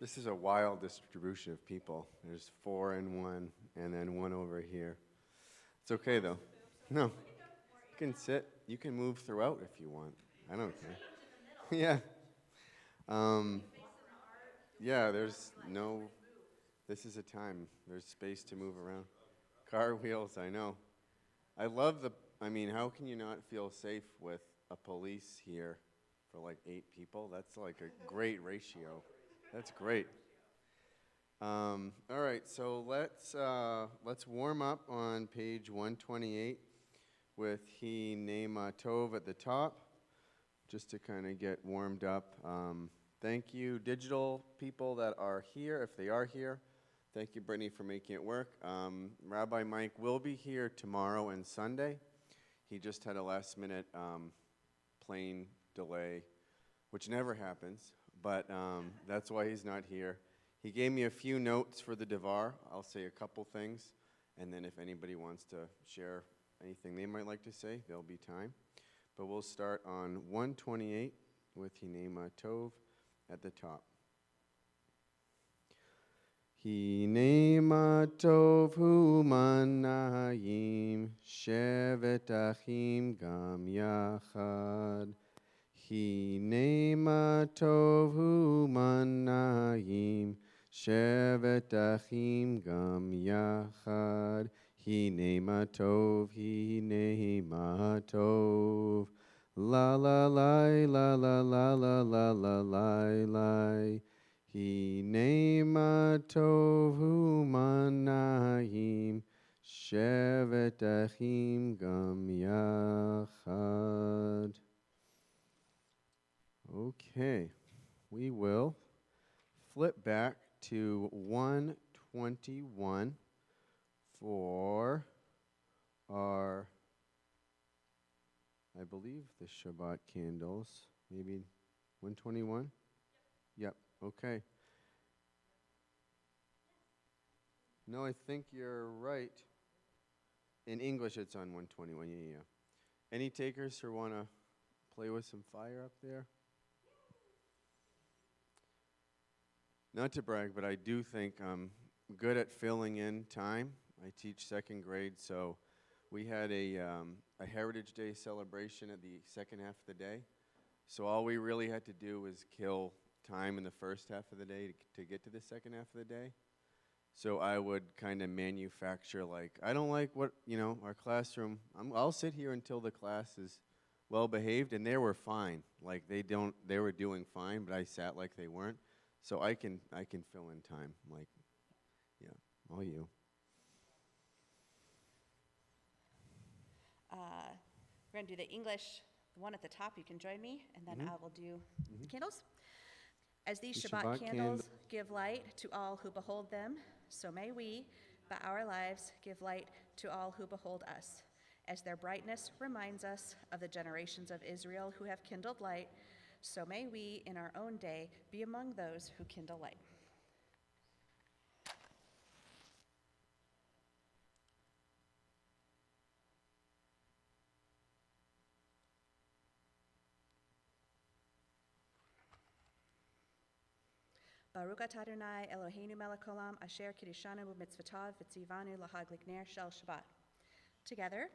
This is a wild distribution of people. There's 4 and 1, and then 1 over here. It's okay, though. No. You can sit. You can move throughout if you want. I don't care. Yeah. Yeah, there's no, this is a time. There's space to move around. Car wheels, I know. I mean, how can you not feel safe with a police here for like 8 people? That's like a great ratio. That's great. All right, so let's warm up on page 128 with He Nema Tov at the top, just to kind of get warmed up. Thank you, digital people that are here, if they are here. Thank you, Brittany, for making it work. Rabbi Mike will be here tomorrow and Sunday. He just had a last-minute plane delay, which never happens, but that's why he's not here. He gave me a few notes for the Devar. I'll say a couple things, and then if anybody wants to share anything they might like to say, there'll be time. But we'll start on 128 with Hinema Tov at the top. Hinema Tov hu manayim shevet achim gam yachad. Hinema Tov hu manayim shevet achim gam yachad. Hinema Tov. La la la la la la la la la la. Hinema Tov hu manayim shevet achim gam yachad. Okay, we will flip back to 121 for our, I believe, the Shabbat candles. Maybe 121? Yep, okay. No, I think you're right. In English, it's on 121, yeah. Any takers who want to play with some fire up there? Not to brag, but I do think I'm good at filling in time. I teach second grade, so we had a Heritage Day celebration at the second half of the day. So all we really had to do was kill time in the first half of the day to get to the second half of the day. So I would kind of manufacture, like, I don't like what, our classroom, I'll sit here until the class is well behaved, and they were fine. Like, they were doing fine, but I sat like they weren't. So I can fill in time, like, yeah, all you. We're going to do the English, the one at the top. You can join me, and then I will do the candles. As these Shabbat candles give light to all who behold them, so may we, by our lives, give light to all who behold us. As their brightness reminds us of the generations of Israel who have kindled light, so may we, in our own day, be among those who kindle light. Baruch atah Adonai Eloheinu melech haolam asher kiddushanu b'mitzvotav v'tzivanu lahadlik ner shel Shabbat. Together,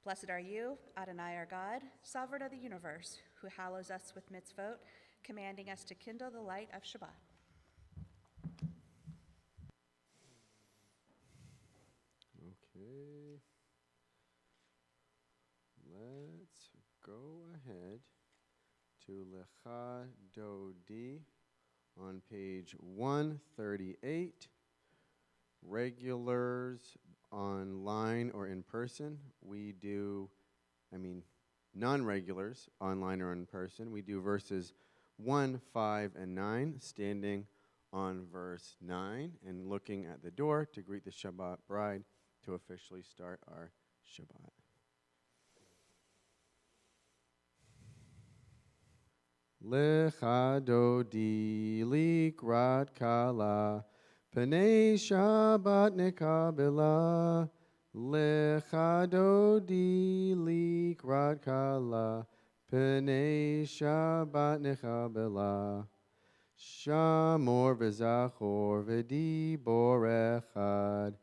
blessed are you, Adonai our God, sovereign of the universe, who hallows us with mitzvot, commanding us to kindle the light of Shabbat. Okay. Let's go ahead to Lecha Dodi on page 138. Regulars online or in person. We do, non-regulars online or in person. We do verses 1, 5, and 9, standing on verse 9 and looking at the door to greet the Shabbat bride to officially start our Shabbat. Lecha Dodi likrat kala Pnei Shabbat nekabela, Lecha Dodi likrat kala, Pnei Shabbat nekabela. Shamor v'zachor v'dibor echad.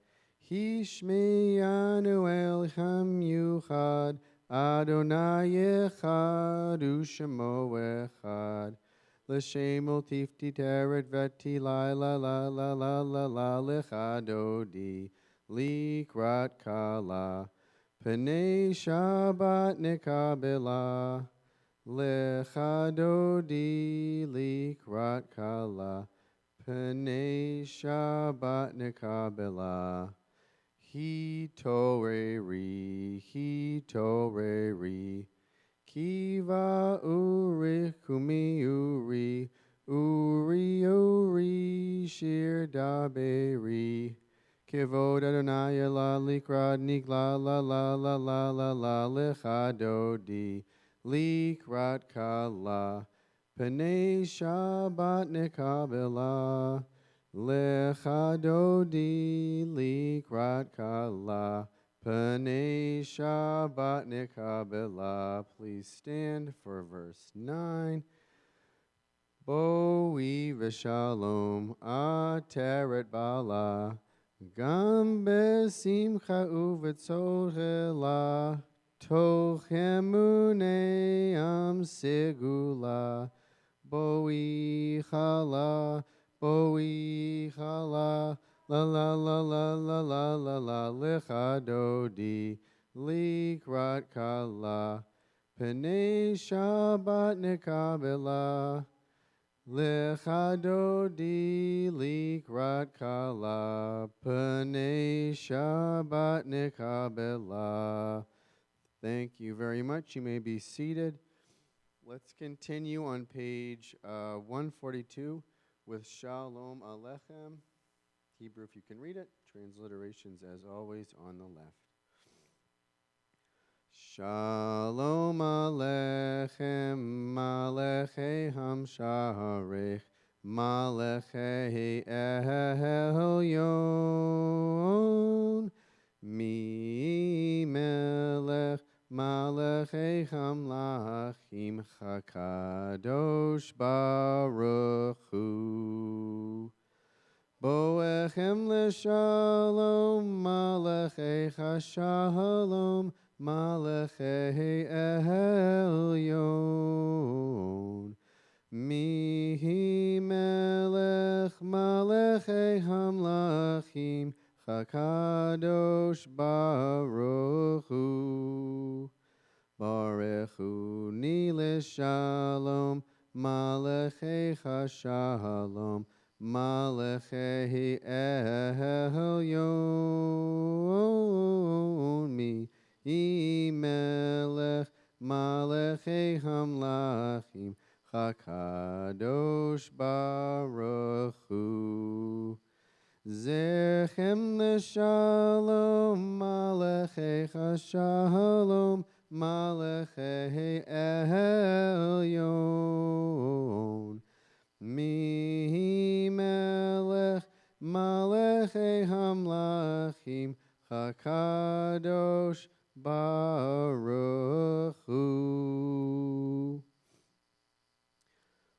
Hishmeyanu elchem yuchad. Adonai echad u'shemo echad. L'shem tifti teret v'ti la la la la la la la l'chadodi. Likrat kala. Pnei Shabbat nekabela. Lechadodi likrat kala, Pnei Shabbat nekabela. Hi toreri, Kiva uri kumi uri, uri shir daberi. Kivod Adonai la likrad nikla la la la la la la lechadodi. Likrat kala, Pnei Shabbat nekabela, Lechadodi likrat kala, Pnei Shabbat nekabela. Please stand for verse 9. Boi v'shalom ateret bala, Gam besimcha uvetzorela, Toch emunei am segula, Boi chala, la la la la la la la la lechadodi, likrat kala, Pnei Shabbat nekabela, Lechadodi likrat kala, Pnei Shabbat nekabela. Thank you very much. You may be seated. Let's continue on page 142 with Shalom Alechem. Hebrew, if you can read it. Transliterations, as always, on the left. Shalom Alechem, Malechei Hamsharech, Malechei Elyon, Mi Melech, Malechei Hamlachim, Chakadosh Baruch Hu. Boechem leshalom, Malechei Shalom, Malechei Elyon. Mihi melech, Malechei Hamlachim, Chakadosh Baruch Hu. Baruch Hu ni leshalom, Malechei Shalom, Malechei Elyon. Mi melech, Malechei Hamlachim, Chakadosh Baruch Hu. Zechem leshalom, Malechei Shalom, Malechei Elyon. Mi melech, Malechei Hamlachim, Chakadosh Baruch Hu.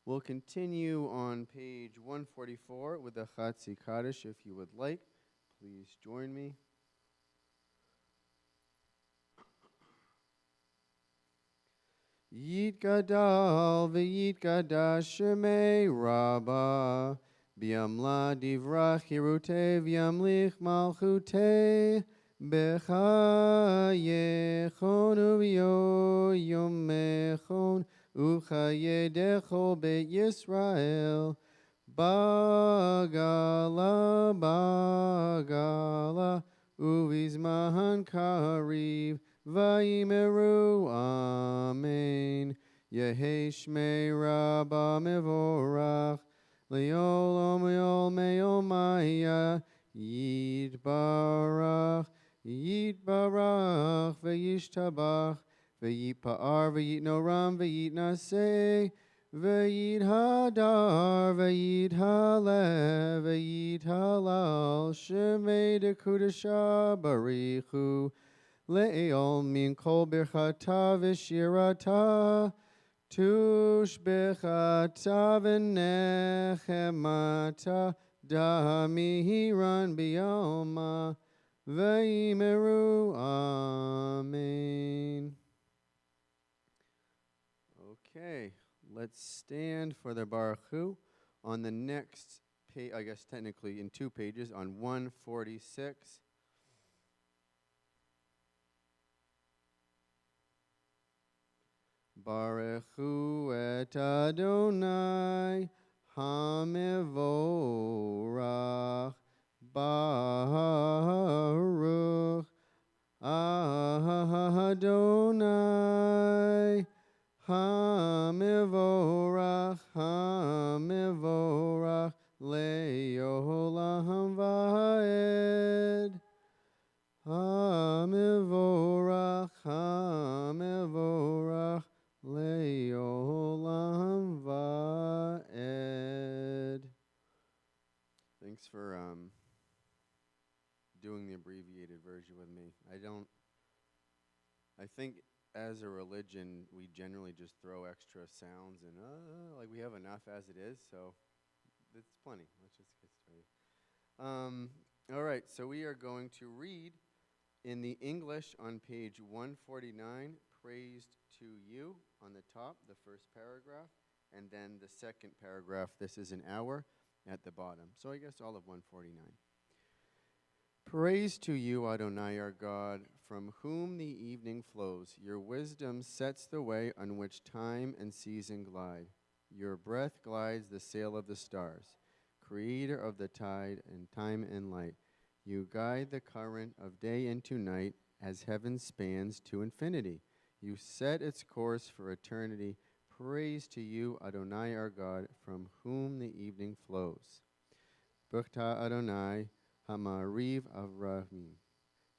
We'll continue on page 144 with the Chatzi Kaddish. If you would like, please join me. Yitgadal v'yitgadash shemei Rabbah, B'yamla divrach hirutei v'yamlich malchutei, B'chayechon u'v'yoyomechon, U'chayedecho Beit Yisrael, Bagala, Uvizmahan Kariv, Vayimeru, Amen. Yehi Shmei Rabba Mevorach, Le'olam Me'omaya, Yitbarach, Ve'yishtabach, Ve'yitpa'ar, Ve'yitnoram, Ve'yitnaseh, Ve'yithadar, Ve'yithalev, Ve'yithalal, Shemei Dekudasha Barichu, Le'ol min kol birchata v'shirata, Tushbechata v'nechemata damihiran biyoma v'yimeru. Amen. Okay, let's stand for the Baruch Hu on the next page, I guess technically in 2 pages, on 146. Baruch Hu et Adonai Hamevorach Baruch Adonai Hamevorach Hamevorach Le'olam Va'ed Hamevorach Hamevorach Le'olam Va'ed. Thanks for doing the abbreviated version with me. I think as a religion, we generally just throw extra sounds and like we have enough as it is, so it's plenty. Let's just get started. All right, so we are going to read in the English on page 149, Praised to You on the top, the first paragraph, and then the second paragraph, this is an hour, at the bottom. So I guess all of 149. Praise to you, Adonai, our God, from whom the evening flows. Your wisdom sets the way on which time and season glide. Your breath glides the sail of the stars, creator of the tide and time and light. You guide the current of day into night as heaven spans to infinity. You set its course for eternity. Praise to you, Adonai, our God, from whom the evening flows. Bukta Adonai, Hamariv Avrahim.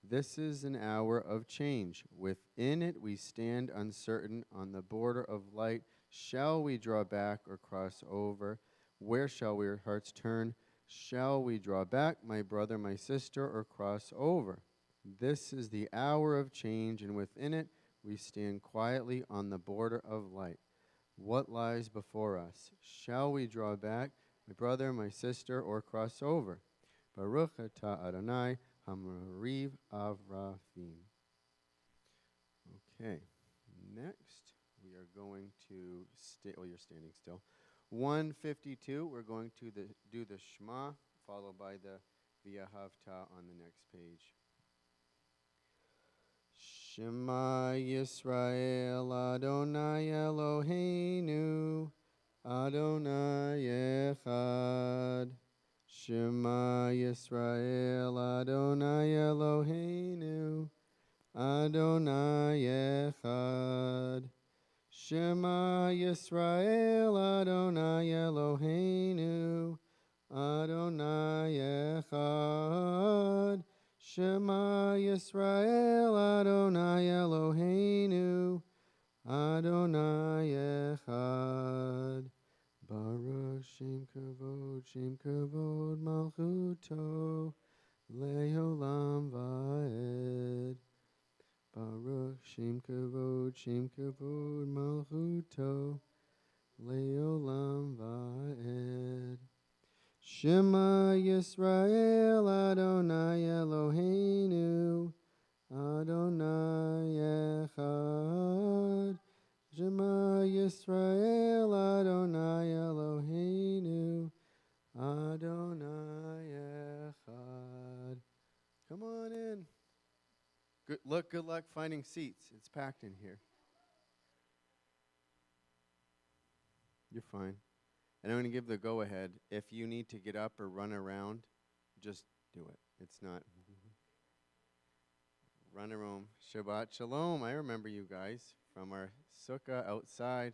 This is an hour of change. Within it we stand uncertain. On the border of light, shall we draw back or cross over? Where shall our hearts turn? Shall we draw back, my brother, my sister, or cross over? This is the hour of change, and within it we stand quietly on the border of light. What lies before us? Shall we draw back, my brother, my sister, or cross over? Baruch atah Adonai Hamariv Avrahim. Okay, next we are going to you're standing still. 152, we're going to do the Shema, followed by the V'ahavta on the next page. Shema Yisrael Adonai Eloheinu Adonai Echad. Shema Yisrael Adonai Eloheinu Adonai Echad. Shema Yisrael Adonai Eloheinu Adonai Echad. Shema Yisrael Adonai Eloheinu Adonai Echad. Baruch Shem Kavod Malchuto Le'olam Va'ed. Baruch Shem Kavod Malchuto Le'olam Va'ed. Shema Yisrael Adonai Eloheinu Adonai Echad. Shema Yisrael Adonai Eloheinu Adonai Echad. Come on in. Good luck finding seats. It's packed in here. You're fine. And I'm going to give the go-ahead. If you need to get up or run around, just do it. It's not. Run around. Shabbat Shalom. I remember you guys from our sukkah outside.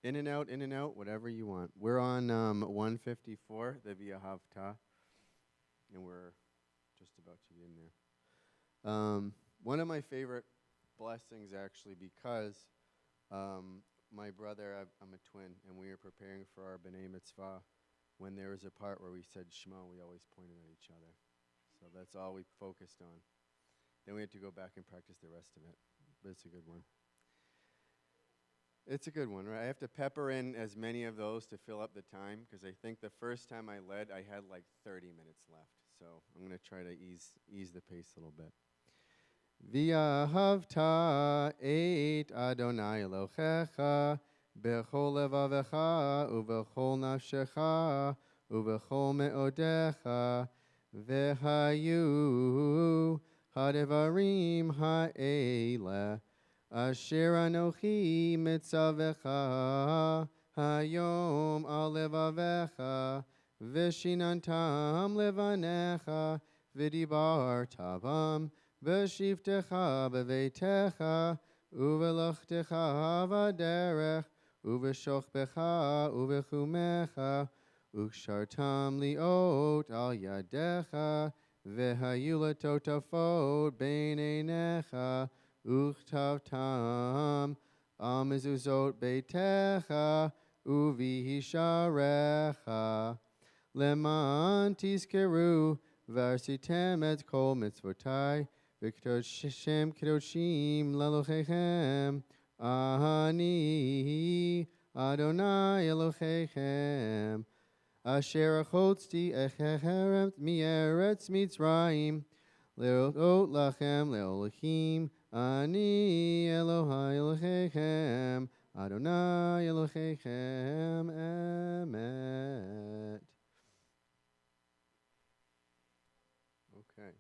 In and out, whatever you want. We're on 154, the V'ahavta, and we're just about to be in there. One of my favorite blessings, actually, because my brother, I'm a twin, and we were preparing for our B'nai Mitzvah. When there was a part where we said Shema, we always pointed at each other. So that's all we focused on. Then we had to go back and practice the rest of it, but it's a good one. It's a good one, right? I have to pepper in as many of those to fill up the time because I think the first time I led, I had like 30 minutes left. So I'm going to try to ease the pace a little bit. V'ahavta et Adonai Elohecha b'chol levavecha u'b'chol nafshecha u'b'chol me'odecha v'hayu hadevarim ha'ele asher anochi mitzavecha hayom al levavecha v'shinantam levanecha v'dibartavam V'shivtecha b'veitecha, uvelochtecha v'derech, uveshochbecha uvechumecha, ukshartam liot al yadecha, v'hayu letotafot beineinecha, uchtavtam al mezuzot beitecha, uvihisharecha, leman tizkeru, v'arsitem et kol mitzvotai, V'kadosh Shem kadoshim l'Elohechem, Ani Adonai Elohechem, Asher achotzti echechem mieretz Mitzrayim, le'ot lachem le'olachim, Ani Elohai Elohechem, Adonai Elohechem, Emet. Okay.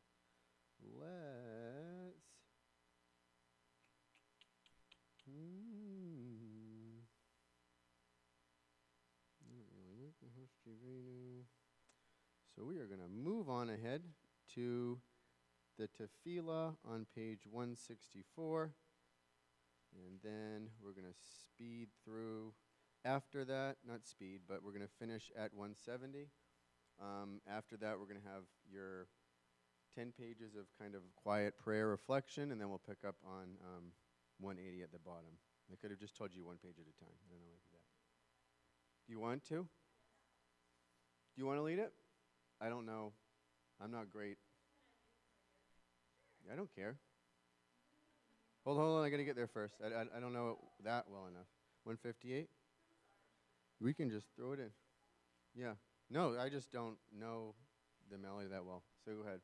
So we are going to move on ahead to the tefillah on page 164, and then we're going to speed through after that, not speed, but we're going to finish at 170. After that, we're going to have your 10 pages of kind of quiet prayer reflection, and then we'll pick up on 180 at the bottom. I could have just told you one page at a time. I don't know why I did that. Do you want to? Do you want to lead it? I don't know. I'm not great. I don't care. Hold on. I got to get there first. I don't know it that well enough. 158? We can just throw it in. Yeah. No, I just don't know the melody that well. So go ahead.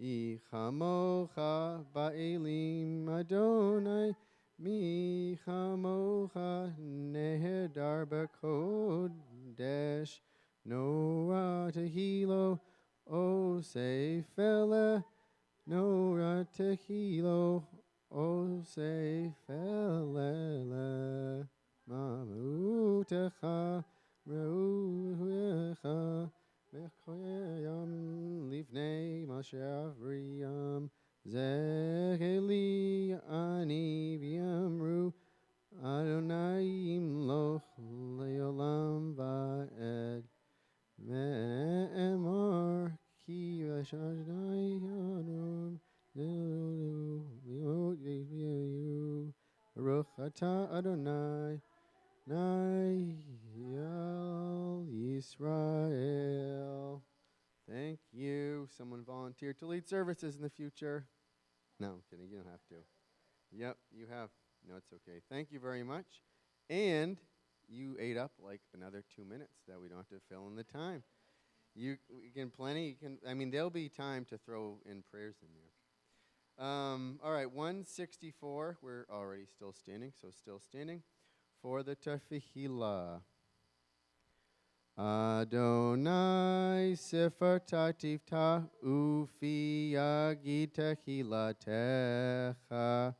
Ichamocha ba'elim Adonai mi chamocha nehedar b'kodesh Nora tehilo o seifele Nora tehilo o seifele Mamutecha reuecha Mechoyam livnei mashavriam Zeheli ani v'yamru Adonai imloch leolam va'ed Me'emar ki v'shadai adon Le'ot v'yu Baruch atah Adonai Nayal Yisrael. Thank you. Someone volunteered to lead services in the future. No, I'm kidding. You don't have to. Yep, you have. No, it's okay. Thank you very much. And you ate up like another 2 minutes that we don't have to fill in the time. You can plenty. There'll be time to throw in prayers in there. All right, 164. We're already still standing, so still standing. For the tefillah. Adonai sefer tatifta ufi yagi techilatecha.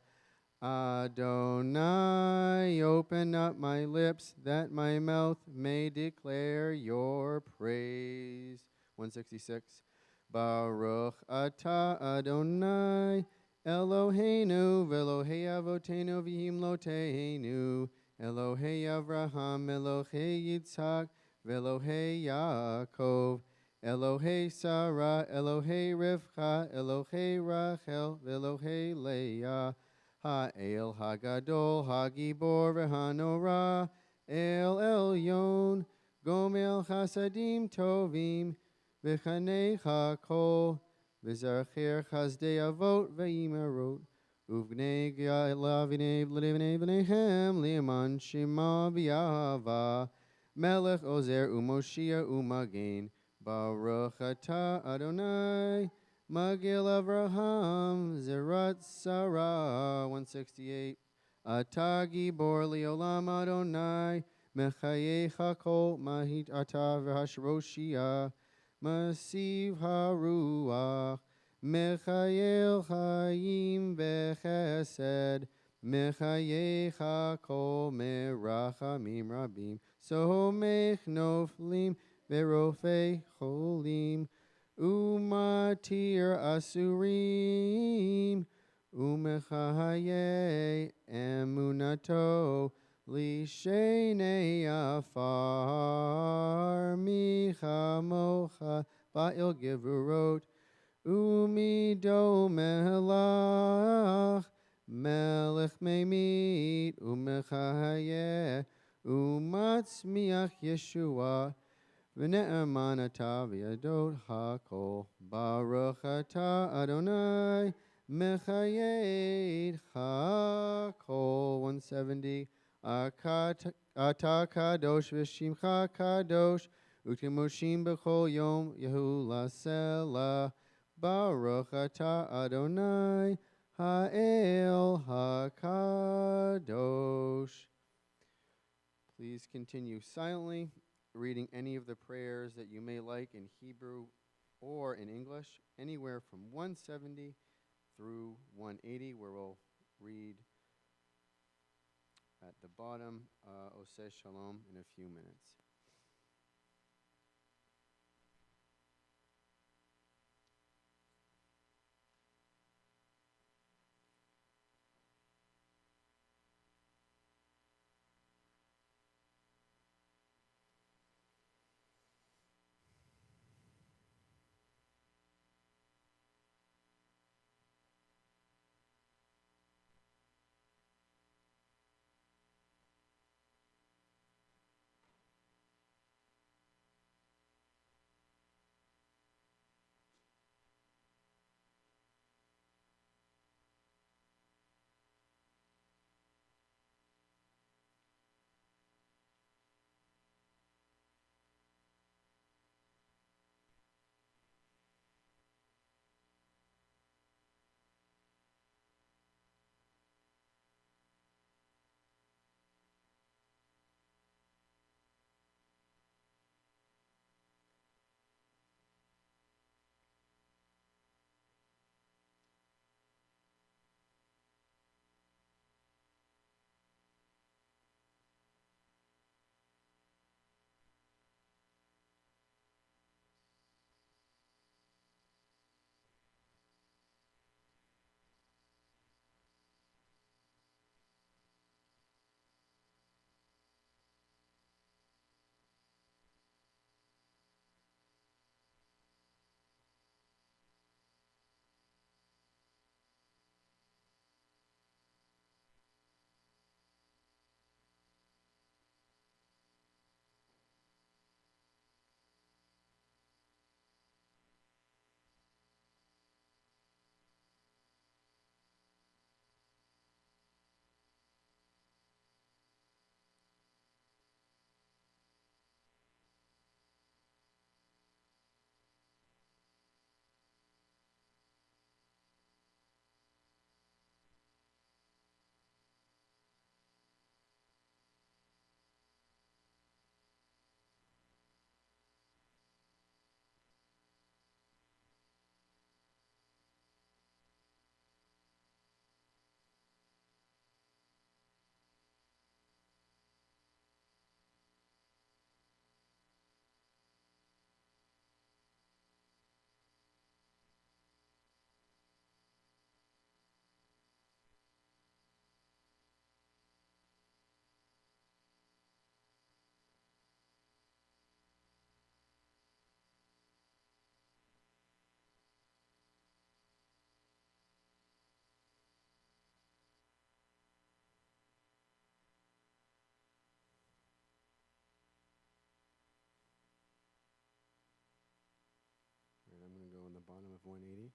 Adonai, open up my lips that my mouth may declare your praise. 166. Baruch atah Adonai Eloheinu v'Elohei avotenu v'himloteinu Elohei Avraham, Elohei Yitzhak, Velohei Yaakov, Elohei Sarah, Elohei Rivka, Elohei Rachel, Velohei Leah, Ha'el Hagadol, Hagibor v'Hanora, El Elyon, Gomel Chasadim Tovim, V'chanei Hakol, V'zarcher Chazdei Avot V'imerot, Uvnei Lavine Vlivne Vnehem Liman Shima Viava Melech Ozer Umoshia Umagain Baruch Atah Adonai Magil Avraham Zerat Sarah 168 Atagi Bor Leolam Adonai Mechayecha Kol Mahit Atah V'Hashroshia Masiv Haruach Mechayel Chaim V'Chesed Mechayecha Kol Merachamim Rabim Somech Noflim V'Rofei Cholim Umatir Asurim Umechaye Emunato Lishenei Afar Michamocha Ba'il Gevurot Umido Melach Melech Memit Umechaye Umatzmiach Yeshua V'ne'eman atah v'yadot hakol Baruch atah Adonai Mechayed hakol 170 Atah kadosh v'shimcha kadosh U'kemoshim b'chol yom Yehu lasela Baruch atah Adonai Ha'el HaKadosh. Please continue silently reading any of the prayers that you may like in Hebrew or in English, anywhere from 170 through 180, where we'll read at the bottom, Oseh Shalom, in a few minutes. All right, I'm going to go on the bottom of 180.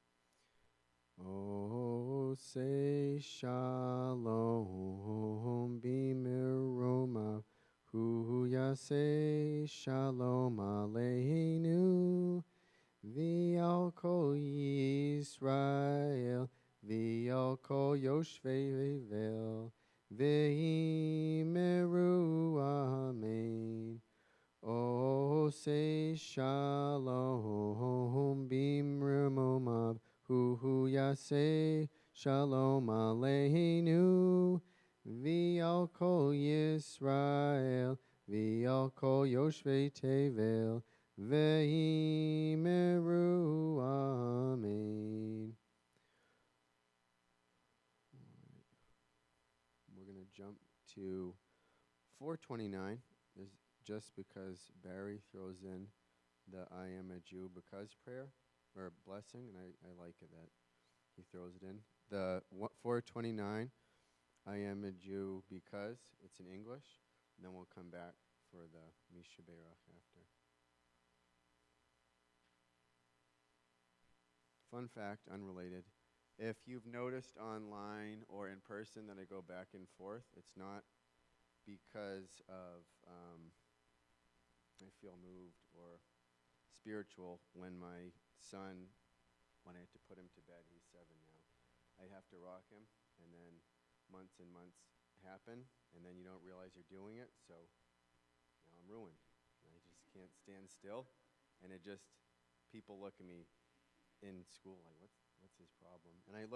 say shalom b'miroma hu yaseh shalom aleinu v'al kol Yisrael v'al kol yoshvei vel v'yimeru amen. Oh, say shalom b'miroma hu yaseh shalom aleinu v'al kol Yisrael v'al kol yoshvei tevel v'yimeru amen. We're going to jump to 429. Just because Barry throws in the I am a Jew because prayer, or blessing, and I like it that he throws it in. The 429, I am a Jew because, it's in English, and then we'll come back for the Mishaberach after. Fun fact, unrelated. If you've noticed online or in person that I go back and forth, it's not because of I feel moved or spiritual when my son, when I had to put him to bed, he's 7 now, I have to rock him, and then months and months happen, and then you don't realize you're doing it, so now I'm ruined. I just can't stand still, and it just, people look at me in school like, what's his problem? And I'm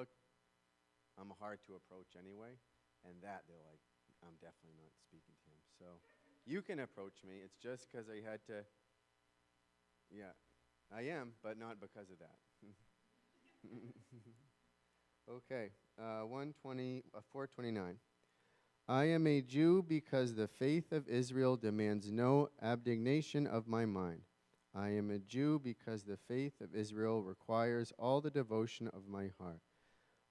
hard to approach anyway, and that, they're like, I'm definitely not speaking to him, so. You can approach me. It's just because I had to, yeah, I am, but not because of that. Okay, 429. I am a Jew because the faith of Israel demands no abnegation of my mind. I am a Jew because the faith of Israel requires all the devotion of my heart.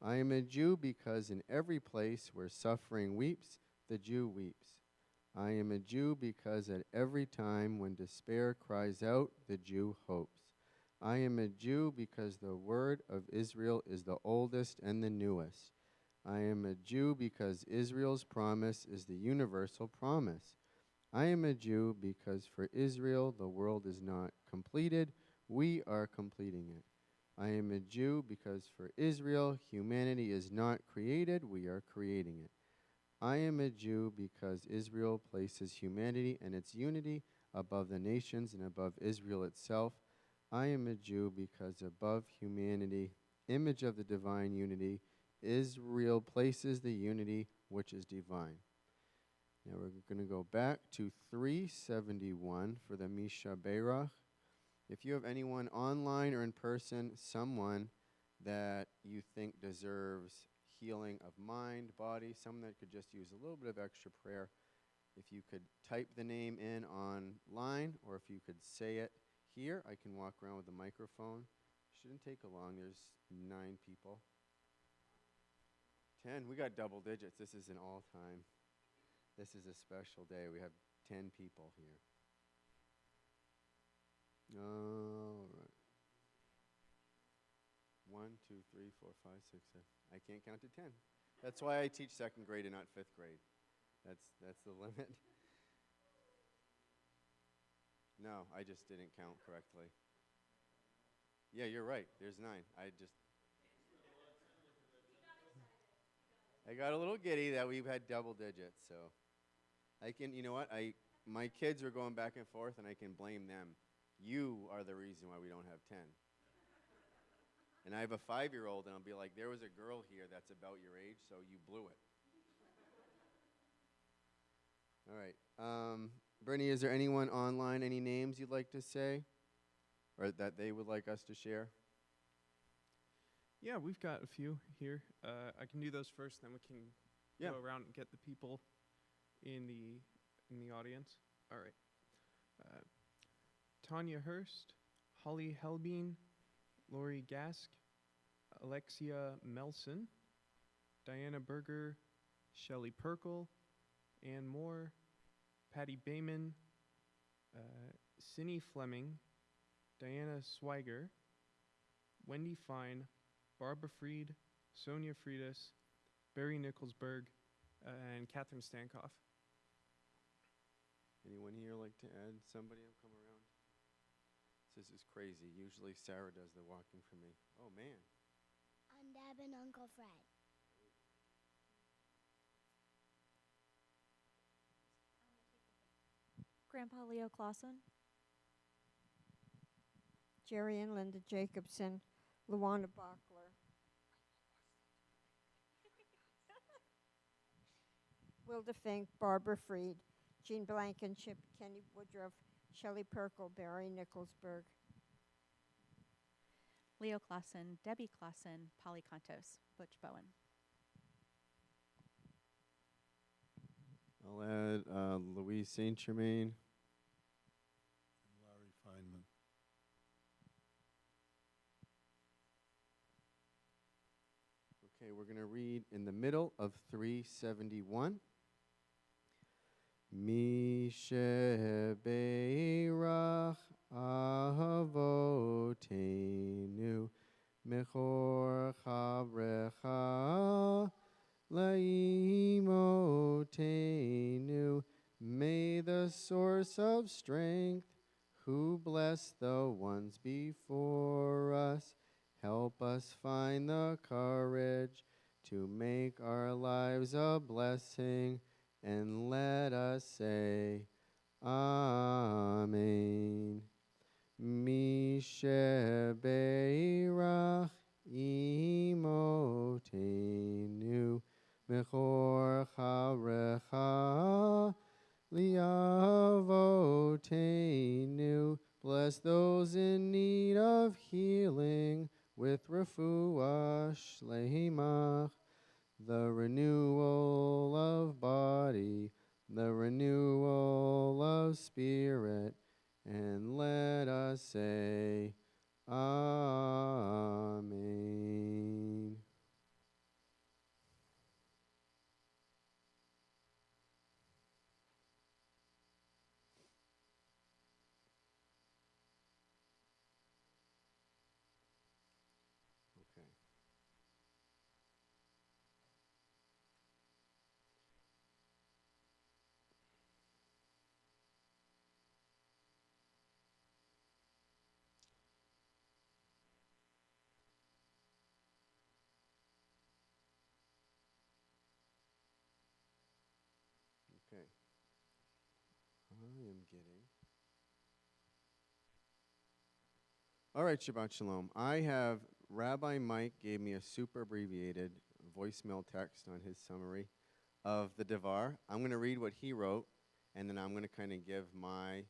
I am a Jew because in every place where suffering weeps, the Jew weeps. I am a Jew because at every time when despair cries out, the Jew hopes. I am a Jew because the word of Israel is the oldest and the newest. I am a Jew because Israel's promise is the universal promise. I am a Jew because for Israel the world is not completed, we are completing it. I am a Jew because for Israel humanity is not created, we are creating it. I am a Jew because Israel places humanity and its unity above the nations and above Israel itself. I am a Jew because above humanity, image of the divine unity, Israel places the unity which is divine. Now we're going to go back to 371 for the Mishaberach. If you have anyone online or in person, someone that you think deserves healing of mind, body, someone that could just use a little bit of extra prayer, if you could type the name in online, or if you could say it here, I can walk around with a microphone. Shouldn't take long. There's 9 people. 10. We got double digits. This is an all-time. This is a special day. We have 10 people here. All right. 1, 2, 3, 4, 5, 6, 7. I can't count to 10. That's why I teach 2nd grade and not 5th grade. That's the limit. No, I just didn't count correctly. Yeah, you're right. There's 9. I got a little giddy that we've had double digits, so I can, you know what? My kids are going back and forth, and I can blame them. You are the reason why we don't have 10. And I have a 5-year-old, and I'll be like, there was a girl here that's about your age, so you blew it. All right. Bernie, is there anyone online, any names you'd like to say? Or that they would like us to share? Yeah, we've got a few here. I can do those first, then we can go around and get the people in the audience. All right. Tanya Hurst, Holly Helbeen, Lori Gask, Alexia Melson, Diana Berger, Shelley Perkle, Ann Moore, Patty Bayman, Cindy Fleming, Diana Swiger, Wendy Fine, Barbara Freed, Sonia Friedis, Barry Nicholsberg, and Catherine Stankoff. Anyone here like to add somebody? I'll come around. This is crazy. Usually Sarah does the walking for me. Oh, man. I'm Deb and Uncle Fred. Grandpa Leo Clausen. Jerry and Linda Jacobson. Luana Bachler. Wilda Fink, Barbara Freed, Jean Blankenship, Kenny Woodruff, Shelley Perkle, Barry Nicholsberg. Leo Clausen, Debbie Clausen, Polly Contos, Butch Bowen. I'll add Louise St. Germain. And Larry Feynman. Okay, we're going to read in the middle of 371. Mishebeirach Avotenu Mechor Chavrecha Laimotenu. May the source of strength, who bless the ones before us, help us find the courage to make our lives a blessing, and let us say, Amen. Mishebeirach imotenu mechor chavrecha liavotenu. Bless those in need of healing with refuah shleimah, the renewal of body, the renewal of spirit, and let us say, Amen. Okay. Okay. I am getting. All right, Shabbat Shalom. I have, Rabbi Mike gave me a super abbreviated voicemail text on his summary of the Devar. I'm going to read what he wrote, and then I'm going to kind of give my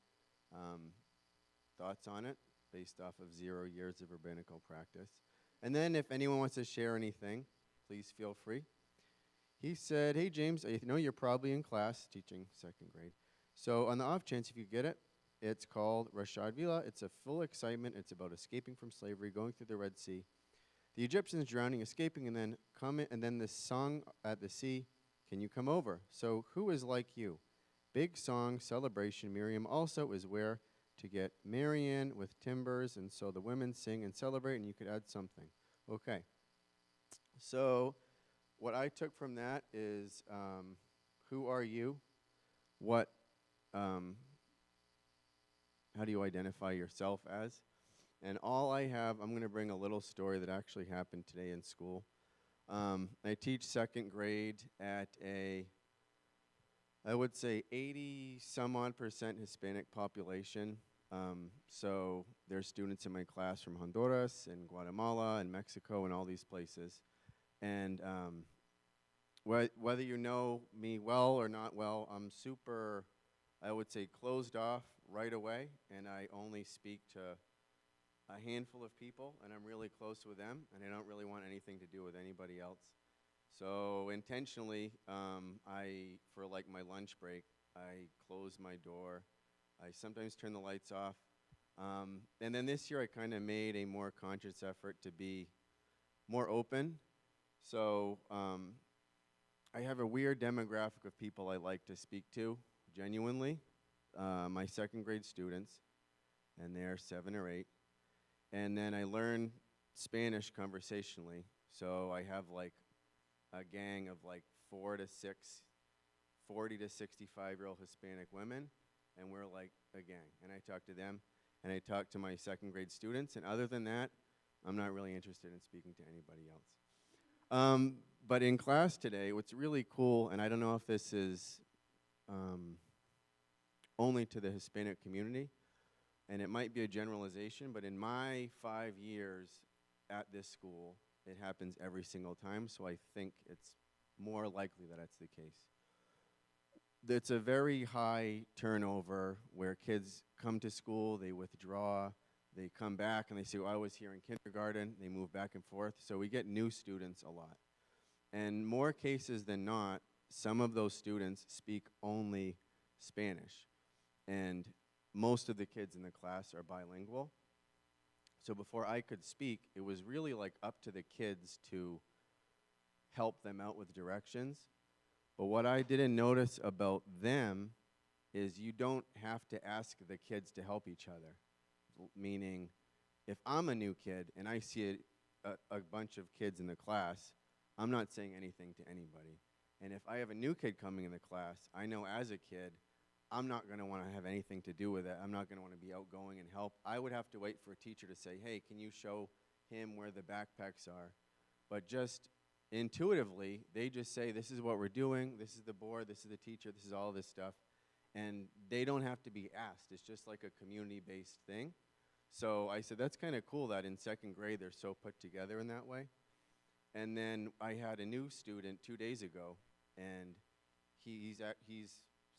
thoughts on it based off of 0 years of rabbinical practice. And then if anyone wants to share anything, please feel free. He said, hey, James, I know you're probably in class teaching 2nd grade. So on the off chance, if you get it, it's called Rashad Vila. It's a full excitement. It's about escaping from slavery, going through the Red Sea. The Egyptians drowning, escaping, and then this song at the sea, can you come over? So who is like you? Big song, celebration. Miriam also is where to get Marianne with timbers, and so the women sing and celebrate, and you could add something. Okay. So what I took from that is, who are you? What, how do you identify yourself as? And all I have, I'm going to bring a little story that actually happened today in school. I teach 2nd grade at I would say 80-some-odd% Hispanic population. So there's students in my class from Honduras and Guatemala and Mexico and all these places. And whether you know me well or not well, I'm super, I would say, closed off right away, and I only speak to a handful of people, and I'm really close with them, and I don't really want anything to do with anybody else. So intentionally, for like my lunch break, I close my door. I sometimes turn the lights off. And then this year I kind of made a more conscious effort to be more open. So I have a weird demographic of people I like to speak to, genuinely. My 2nd grade students, and they're 7 or 8. And then I learn Spanish conversationally, So I have like a gang of like 40 to 65-year-old Hispanic women, and we're like a gang. And I talk to them, and I talk to my second grade students, and other than that, I'm not really interested in speaking to anybody else. But in class today, what's really cool, and I don't know if this is only to the Hispanic community, and it might be a generalization, but in my 5 years at this school, it happens every single time, so I think it's more likely that that's the case. It's a very high turnover where kids come to school, they withdraw, they come back, and they say, well, I was here in kindergarten, they move back and forth, so we get new students a lot. And more cases than not, some of those students speak only Spanish, and most of the kids in the class are bilingual. So before I could speak, it was really like up to the kids to help them out with directions. But what I didn't notice about them is you don't have to ask the kids to help each other. Meaning, if I'm a new kid and I see a bunch of kids in the class, I'm not saying anything to anybody. And if I have a new kid coming in the class, I know as a kid, I'm not going to want to have anything to do with it. I'm not going to want to be outgoing and help. I would have to wait for a teacher to say, hey, can you show him where the backpacks are? But just intuitively, they just say, this is what we're doing, this is the board, this is the teacher, this is all this stuff. And they don't have to be asked. It's just like a community-based thing. So I said, that's kind of cool that in second grade they're so put together in that way. And then I had a new student 2 days ago, and he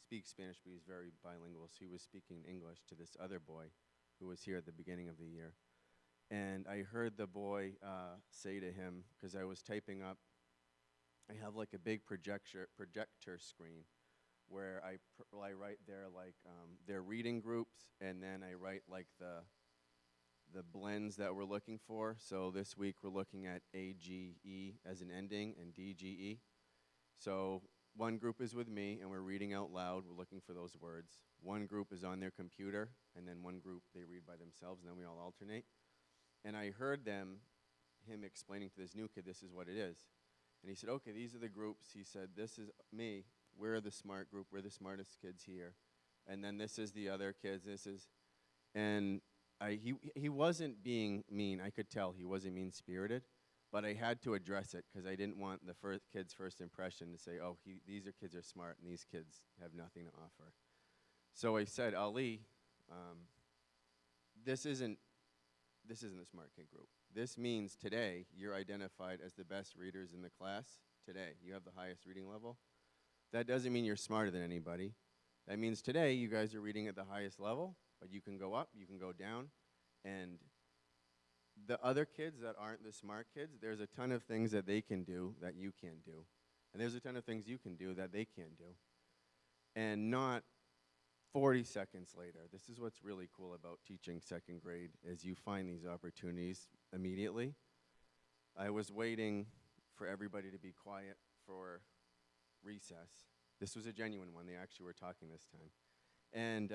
speaks Spanish, but he's very bilingual. So he was speaking English to this other boy who was here at the beginning of the year. And I heard the boy say to him, because I was typing up, I have like a big projector screen where I write their like their reading groups, and then I write like the blends that we're looking for. So this week we're looking at AGE as an ending and DGE. So one group is with me, and we're reading out loud. We're looking for those words. One group is on their computer, and then one group they read by themselves, and then we all alternate. And I heard him explaining to this new kid, this is what it is. And he said, okay, these are the groups. He said, this is me. We're the smart group. We're the smartest kids here. And then this is the other kids. And he wasn't being mean. I could tell he wasn't mean-spirited. But I had to address it because I didn't want the kid's first impression to say, oh, these kids are smart and these kids have nothing to offer. So I said, Ali, this isn't a smart kid group. This means today you're identified as the best readers in the class today. You have the highest reading level. That doesn't mean you're smarter than anybody. That means today you guys are reading at the highest level, but you can go up, you can go down, and the other kids that aren't the smart kids, there's a ton of things that they can do that you can't do. And there's a ton of things you can do that they can't do. And not 40 seconds later. This is what's really cool about teaching second grade is you find these opportunities immediately. I was waiting for everybody to be quiet for recess. This was a genuine one. They actually were talking this time. And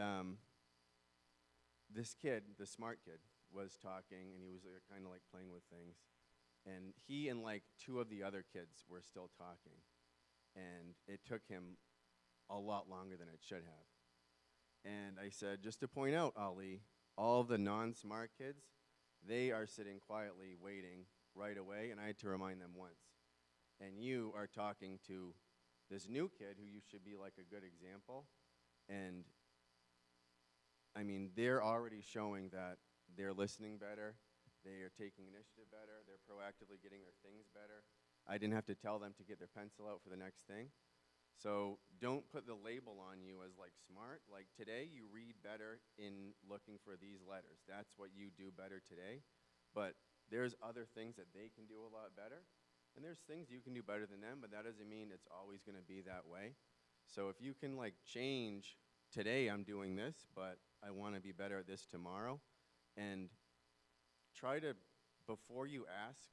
this kid, the smart kid, was talking, and he was kind of like playing with things. And he and like two of the other kids were still talking. And it took him a lot longer than it should have. And I said, just to point out, Ali, all of the non-smart kids, they are sitting quietly waiting right away, and I had to remind them once. And you are talking to this new kid who you should be like a good example. And I mean, they're already showing that they're listening better, they are taking initiative better, they're proactively getting their things better. I didn't have to tell them to get their pencil out for the next thing. So don't put the label on you as like smart. Like today you read better in looking for these letters. That's what you do better today. But there's other things that they can do a lot better. And there's things you can do better than them, but that doesn't mean it's always going to be that way. So if you can like change, today I'm doing this, but I want to be better at this tomorrow. And try to, before you ask,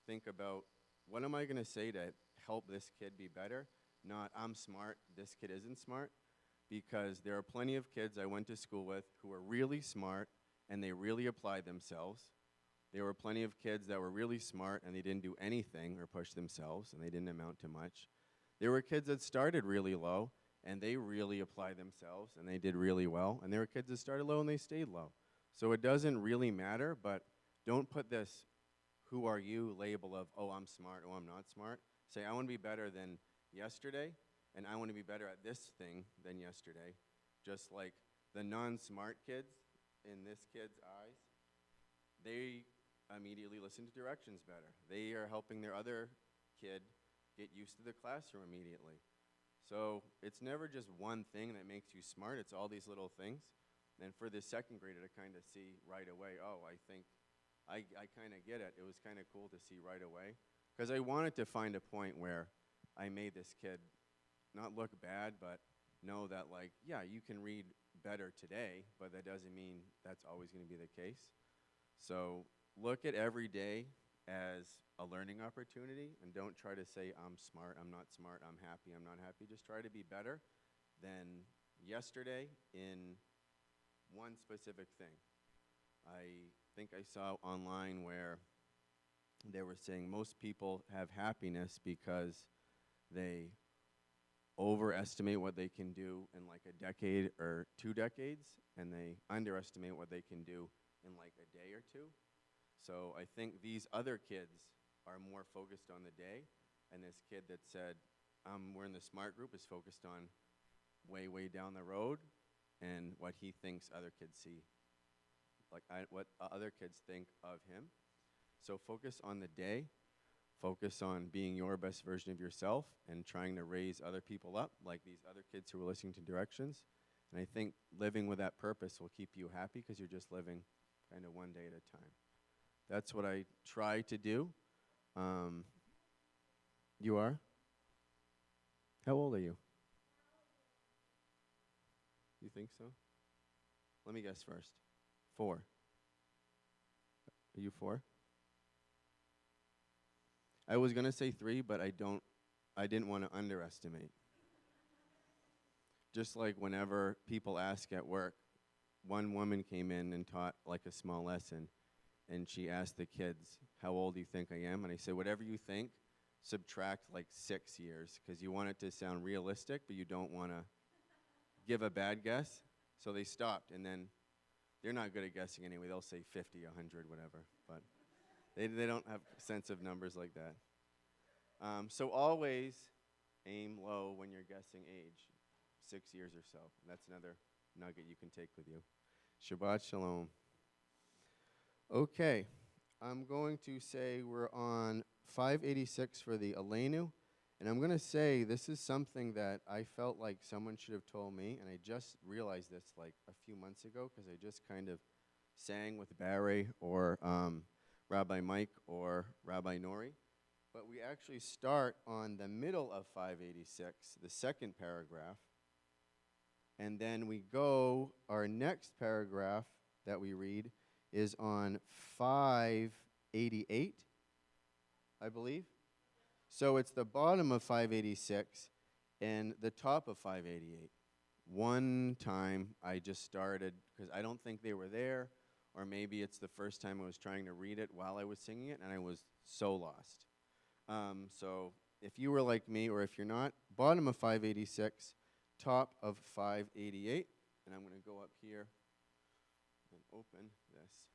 think about, what am I going to say to help this kid be better? Not, I'm smart, this kid isn't smart. Because there are plenty of kids I went to school with who are really smart and they really apply themselves. There were plenty of kids that were really smart and they didn't do anything or push themselves and they didn't amount to much. There were kids that started really low and they really applied themselves and they did really well. And there were kids that started low and they stayed low. So it doesn't really matter, but don't put this "who are you" label of, oh, I'm smart, oh, I'm not smart. Say, I want to be better than yesterday, and I want to be better at this thing than yesterday. Just like the non-smart kids, in this kid's eyes, they immediately listen to directions better. They are helping their other kid get used to the classroom immediately. So it's never just one thing that makes you smart, it's all these little things. And for the second grader to kind of see right away, oh, I think I kind of get it. It was kind of cool to see right away. Because I wanted to find a point where I made this kid not look bad, but know that, like, yeah, you can read better today, but that doesn't mean that's always going to be the case. So look at every day as a learning opportunity, and don't try to say, I'm smart, I'm not smart, I'm happy, I'm not happy. Just try to be better than yesterday in one specific thing. I think I saw online where they were saying most people have happiness because they overestimate what they can do in like a decade or 2 decades, and they underestimate what they can do in like a day or two. So I think these other kids are more focused on the day, and this kid that said, we're in the smart group, is focused on way, way down the road and what he thinks other kids see, like what other kids think of him. So focus on the day, focus on being your best version of yourself and trying to raise other people up, like these other kids who are listening to directions. And I think living with that purpose will keep you happy because you're just living kind of one day at a time. That's what I try to do. You are? How old are you? You think so? Let me guess first. 4. Are you 4? I was going to say 3, but I didn't want to underestimate. Just like whenever people ask at work, one woman came in and taught like a small lesson, and she asked the kids, how old do you think I am? And I said, whatever you think, subtract like 6 years, because you want it to sound realistic, but you don't want to give a bad guess. So they stopped, and then they're not good at guessing anyway. They'll say 50, 100, whatever, but they don't have a sense of numbers like that. So always aim low when you're guessing age, 6 years or so. That's another nugget you can take with you. Shabbat Shalom. Okay, I'm going to say we're on 586 for the Aleinu, and I'm going to say this is something that I felt like someone should have told me, and I just realized this like a few months ago because I just kind of sang with Barry or Rabbi Mike or Rabbi Nori. But we actually start on the middle of 586, the second paragraph, and then we go, our next paragraph that we read is on 588, I believe. So it's the bottom of 586 and the top of 588. One time I just started, because I don't think they were there, or maybe it's the first time I was trying to read it while I was singing it, and I was so lost. So if you were like me, or if you're not, bottom of 586, top of 588, and I'm going to go up here and open this.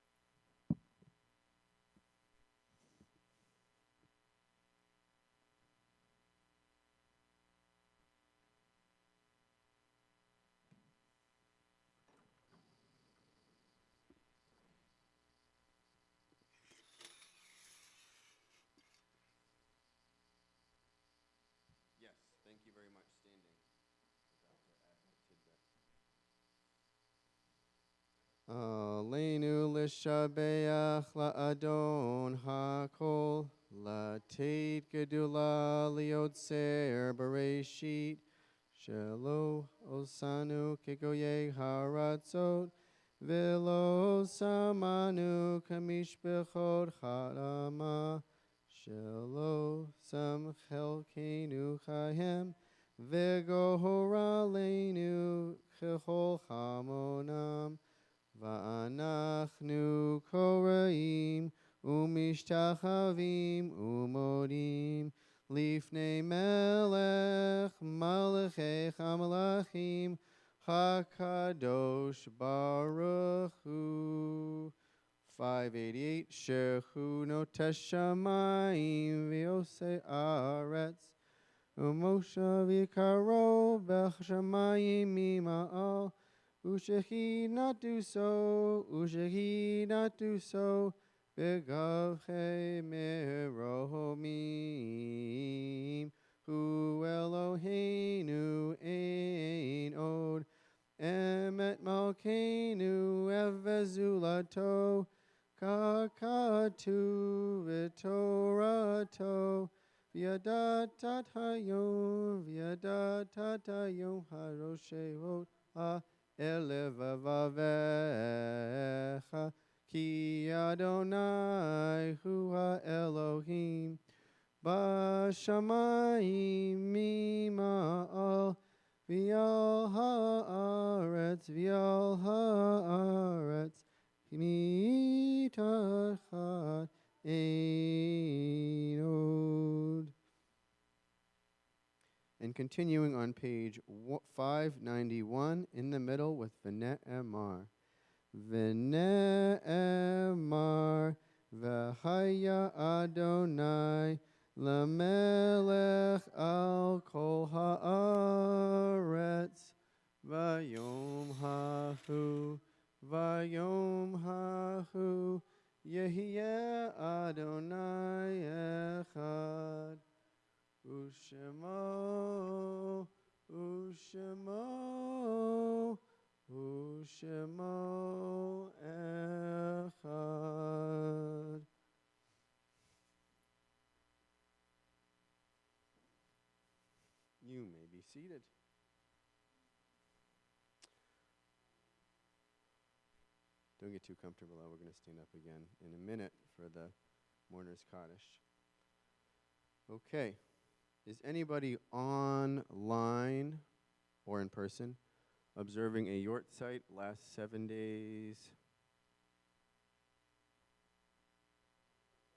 Yes, thank you very much. Standing. Aleinu l'shabeach la'adon ha'kol la'teit gedula liotzer bereshit shelo osanu kegoye haratzot velo samanu kamishbechot harama shelo sam chelkenu chahem vegohoraleinu chechol hamonam Va'anachnu koraim mishtachavim umodim lifnei melech malachei hamalachim hakadosh baruch hu. 588 shehu notesh shamayim v'yosei aretz umosha v'karo b'shamayim mima'al ushehi not do so begavchei meromim hu Eloheinu ein od emet malkeinu evezulato kakatu v'torato v'yadat hayom haroshevot ha'elevavavecha ki Adonai hu ha'Elohim b'shamayim mima'al v'yal haaretz mitachat ein od. And continuing on page 591 in the middle with V'ne'emar. V'ne'emar v'haya Adonai Lamelech al kol haaretz vayom hahu Yehiye Adonai echad Ushemo echad. You may be seated. Don't get too comfortable. We're going to stand up again in a minute for the mourner's Kaddish. Okay. Is anybody online or in person observing a yort site last 7 days?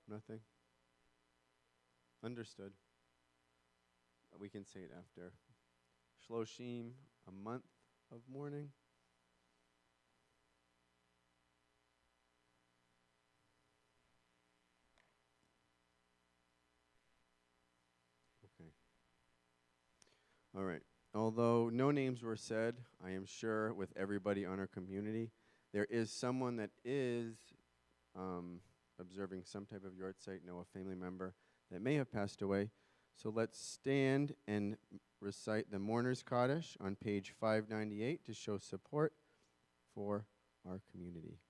Nothing? Understood. We can say it after. Shloshim, a month of mourning. Okay. All right. Although no names were said, I am sure with everybody on our community, there is someone that is observing some type of yort site, know a family member that may have passed away. So let's stand and recite the Mourner's Kaddish on page 598 to show support for our community.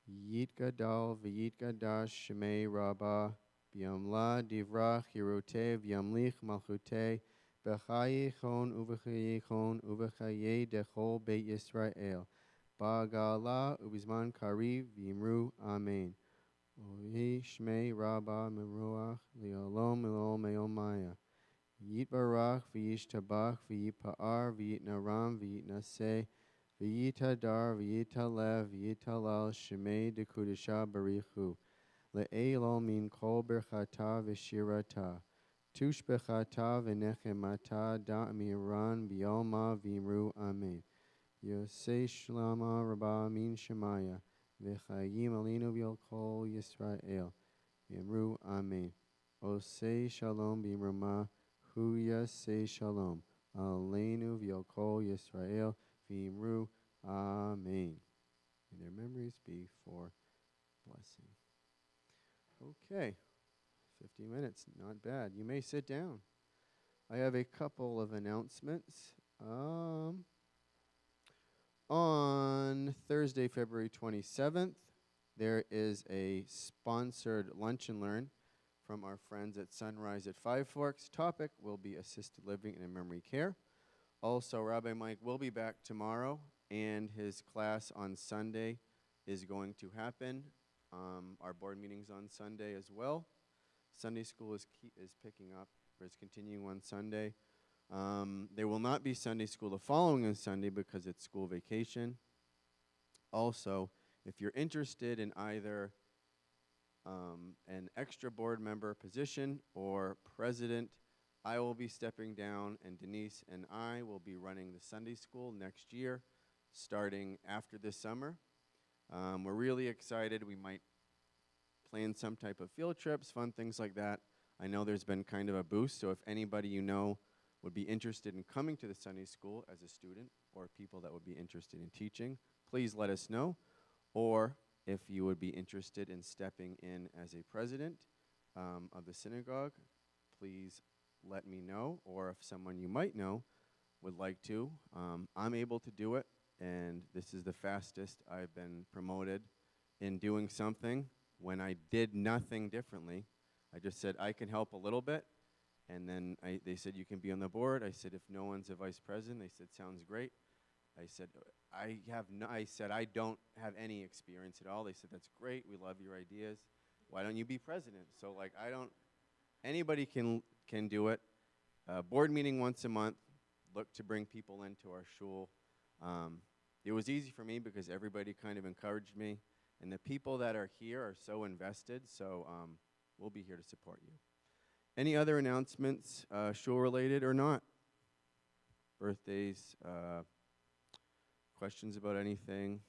Yit gadal v'yit gadash shemei rabba b'yamla divrach hiroteh v'yamlich malchuteh b'chayichon uv'chayei dechol beit Yisrael ba'gala ubizman kariv v'yimru amen. Ohi shmei rabba meruach li'olom elom me'omaya. Yit barach v'yish tabach v'yit pa'ar v'yit naram v'yit naseh v'yit hadar v'yit halev v'yit halal shmei dekudesha barichu. Le'elom min kol berchata v'shirata. Tush bechata v'nechemata da'miran v'yolma v'imru amen. Yosei shlama rabba min shemaya. V'chayim alinu v'yol kol Yisrael. V'yamru amen. Osei shalom b'imrama hu yasei shalom. Alenu v'yol kol Yisrael. V'yamru amen. May their memories be for blessing. Okay. 50 minutes, not bad. You may sit down. I have a couple of announcements. On Thursday, February 27th, there is a sponsored lunch and learn from our friends at Sunrise at Five Forks. Topic will be assisted living and memory care. Also, Rabbi Mike will be back tomorrow, and his class on Sunday is going to happen. Our board meeting's on Sunday as well. Sunday school is picking up, or is continuing on Sunday. There will not be Sunday school the following Sunday because it's school vacation. Also, if you're interested in either an extra board member position or president, I will be stepping down, and Denise and I will be running the Sunday school next year, starting after this summer. We're really excited. We might plan some type of field trips, fun things like that. I know there's been kind of a boost, so if anybody you know would be interested in coming to the Sunday school as a student, or people that would be interested in teaching, please let us know. Or if you would be interested in stepping in as a president of the synagogue, please let me know. Or if someone you might know would like to, I'm able to do it, and this is the fastest I've been promoted in doing something when I did nothing differently. I just said, I can help a little bit, and then they said, you can be on the board. I said, if no one's a vice president, they said, sounds great. I said, I don't have any experience at all. They said, that's great. We love your ideas. Why don't you be president? So, like, anybody can do it. Board meeting once a month. Look to bring people into our shul. It was easy for me because everybody kind of encouraged me. And the people that are here are so invested, so we'll be here to support you. Any other announcements, shul-related or not? Birthdays, questions about anything?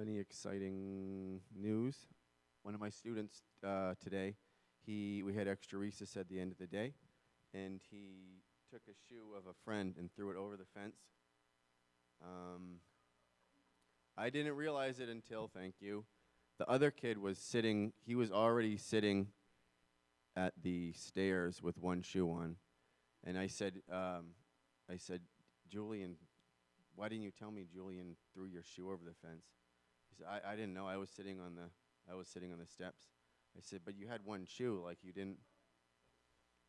Any exciting news? One of my students today, we had extra recess at the end of the day, and he took a shoe of a friend and threw it over the fence. I didn't realize it until, thank you, the other kid was he was already sitting at the stairs with one shoe on. And I said, Julian, why didn't you tell me Julian threw your shoe over the fence? He said, I didn't know. I was sitting on the steps. I said, but you had one shoe, like you didn't.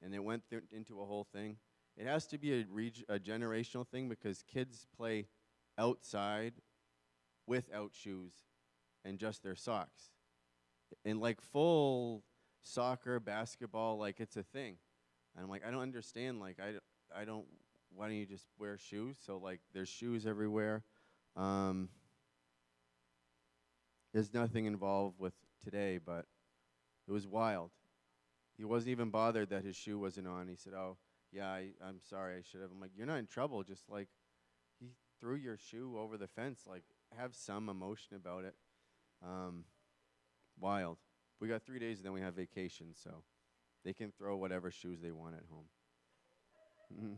And it went into a whole thing. It has to be a generational thing because kids play outside without shoes and just their socks. And like full soccer, basketball, like it's a thing. And I'm like, I don't understand. Like, I don't, why don't you just wear shoes? So like there's shoes everywhere. There's nothing involved with today, but it was wild. He wasn't even bothered that his shoe wasn't on. He said, oh, yeah, I'm sorry, I should have. I'm like, you're not in trouble. Just like, he threw your shoe over the fence. Like, have some emotion about it. Wild. We got 3 days and then we have vacation, so they can throw whatever shoes they want at home.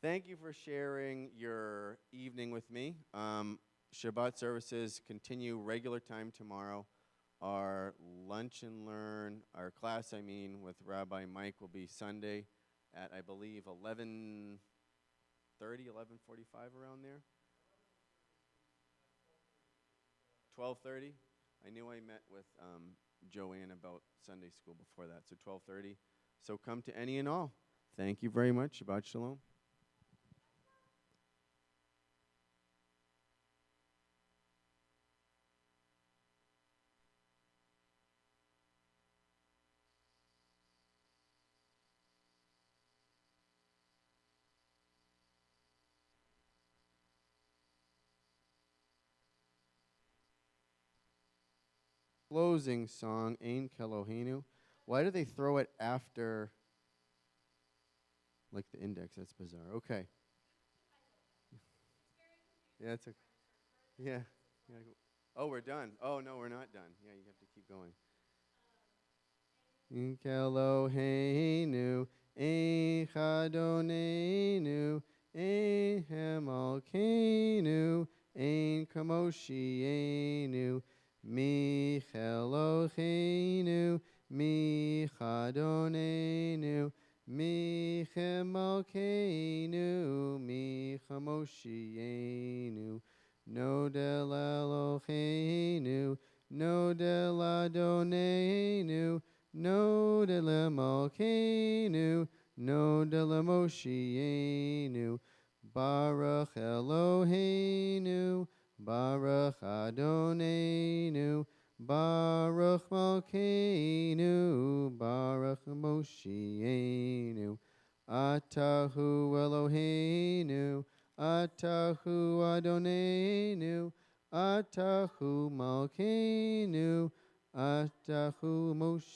Thank you for sharing your evening with me. Shabbat services continue regular time tomorrow. Our lunch and learn, our class, with Rabbi Mike will be Sunday at, I believe, 11:30, 11:45, around there. 12:30. I knew I met with Joanne about Sunday school before that, so 12:30. So come to any and all. Thank you very much. Shabbat shalom. Closing song, Ein Kelohenu. Why do they throw it after, like, the index? That's bizarre. Okay. Yeah, it's okay. Yeah. Oh, we're done. Oh, no, we're not done. Yeah, you have to keep going. Ein Kelohenu, Ein Chadonenu, Ein Hemalkenu, Ein Kamoshienu, Mi Eloheinu, Mi Chadonenu, Mi Chemalkeinu, Mi Chamoshienu, Nodel Eloheinu, Nodel Adonenu, Nodel Malkeinu, Nodel Moshienu, Baruch Eloheinu, Baruch Adonenu, Baruch Malkeinu, Baruch Moshienu, Atahu Eloheinu, Atahu Adonenu, Atahu Malkeinu, Atahu Moshienu.